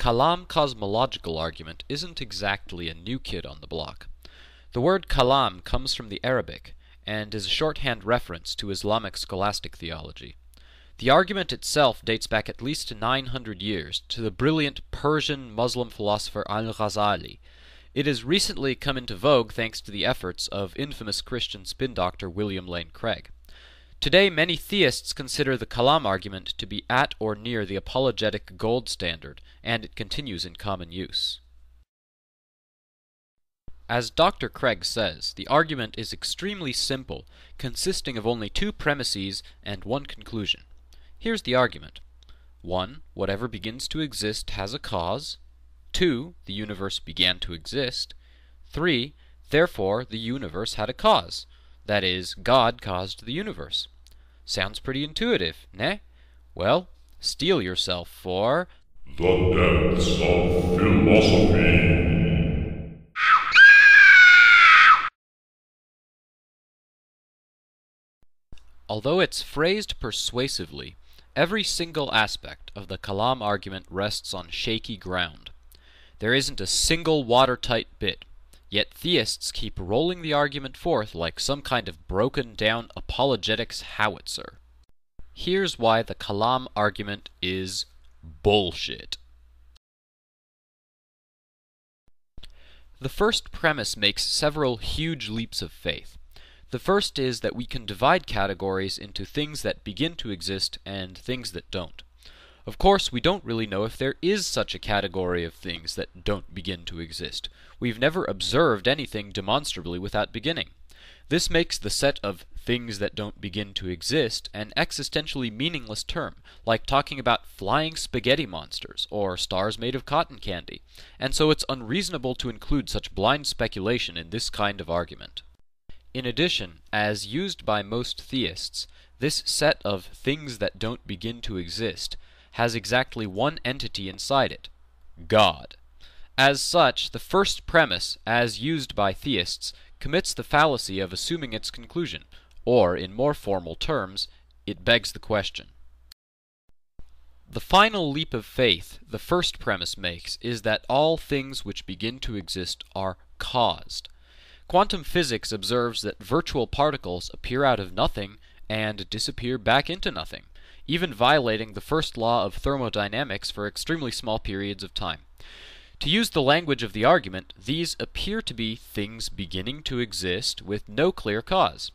Kalam Cosmological Argument isn't exactly a new kid on the block. The word kalam comes from the Arabic, and is a shorthand reference to Islamic scholastic theology. The argument itself dates back at least 900 years to the brilliant Persian Muslim philosopher al-Ghazali. It has recently come into vogue thanks to the efforts of infamous Christian spin doctor William Lane Craig. Today, many theists consider the Kalam argument to be at or near the apologetic gold standard, and it continues in common use. As Dr. Craig says, the argument is extremely simple, consisting of only two premises and one conclusion. Here's the argument. 1. Whatever begins to exist has a cause. 2. The universe began to exist. 3. Therefore, the universe had a cause. That is, God caused the universe. Sounds pretty intuitive, ne? Well, steel yourself for The Depths of Philosophy. Although it's phrased persuasively, every single aspect of the Kalam argument rests on shaky ground. There isn't a single watertight bit, yet theists keep rolling the argument forth like some kind of broken-down apologetics howitzer. Here's why the Kalam argument is bullshit. The first premise makes several huge leaps of faith. The first is that we can divide categories into things that begin to exist and things that don't. Of course, we don't really know if there is such a category of things that don't begin to exist. We've never observed anything demonstrably without beginning. This makes the set of things that don't begin to exist an existentially meaningless term, like talking about flying spaghetti monsters or stars made of cotton candy, and so it's unreasonable to include such blind speculation in this kind of argument. In addition, as used by most theists, this set of things that don't begin to exist has exactly one entity inside it: God. As such, the first premise, as used by theists, commits the fallacy of assuming its conclusion, or, in more formal terms, it begs the question. The final leap of faith the first premise makes is that all things which begin to exist are caused. Quantum physics observes that virtual particles appear out of nothing and disappear back into nothing, even violating the first law of thermodynamics for extremely small periods of time. To use the language of the argument, these appear to be things beginning to exist with no clear cause.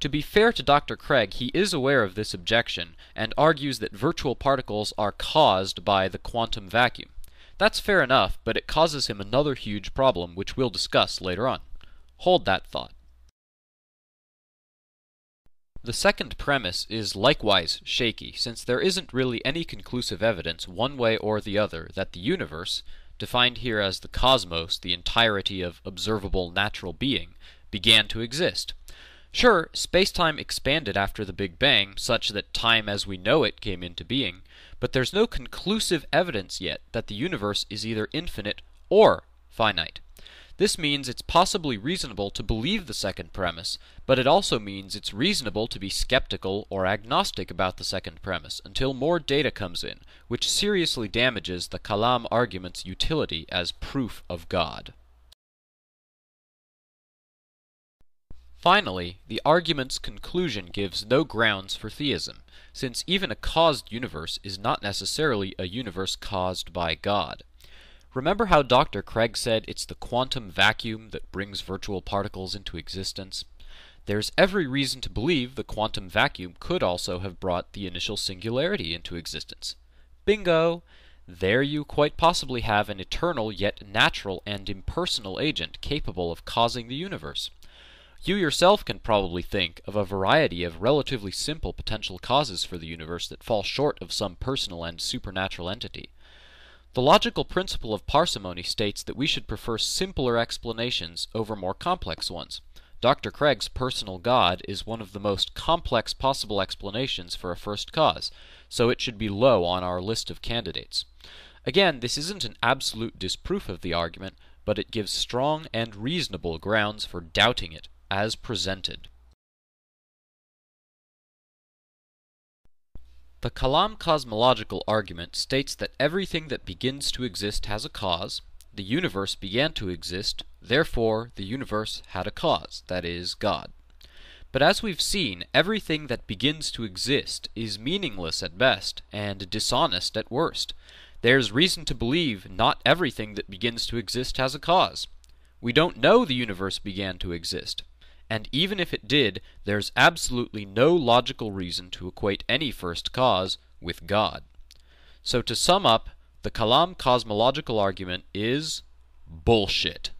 To be fair to Dr. Craig, he is aware of this objection and argues that virtual particles are caused by the quantum vacuum. That's fair enough, but it causes him another huge problem which we'll discuss later on. Hold that thought. The second premise is likewise shaky, since there isn't really any conclusive evidence one way or the other that the universe, defined here as the cosmos, the entirety of observable natural being, began to exist. Sure, space-time expanded after the Big Bang, such that time as we know it came into being, but there's no conclusive evidence yet that the universe is either infinite or finite. This means it's possibly reasonable to believe the second premise, but it also means it's reasonable to be skeptical or agnostic about the second premise until more data comes in, which seriously damages the Kalam argument's utility as proof of God. Finally, the argument's conclusion gives no grounds for theism, since even a caused universe is not necessarily a universe caused by God. Remember how Dr. Craig said it's the quantum vacuum that brings virtual particles into existence? There's every reason to believe the quantum vacuum could also have brought the initial singularity into existence. Bingo! There you quite possibly have an eternal yet natural and impersonal agent capable of causing the universe. You yourself can probably think of a variety of relatively simple potential causes for the universe that fall short of some personal and supernatural entity. The logical principle of parsimony states that we should prefer simpler explanations over more complex ones. Dr. Craig's personal God is one of the most complex possible explanations for a first cause, so it should be low on our list of candidates. Again, this isn't an absolute disproof of the argument, but it gives strong and reasonable grounds for doubting it as presented. The Kalam Cosmological Argument states that everything that begins to exist has a cause. The universe began to exist, therefore the universe had a cause, that is, God. But as we've seen, everything that begins to exist is meaningless at best and dishonest at worst. There's reason to believe not everything that begins to exist has a cause. We don't know the universe began to exist. And even if it did, there's absolutely no logical reason to equate any first cause with God. So to sum up, the Kalam cosmological argument is bullshit.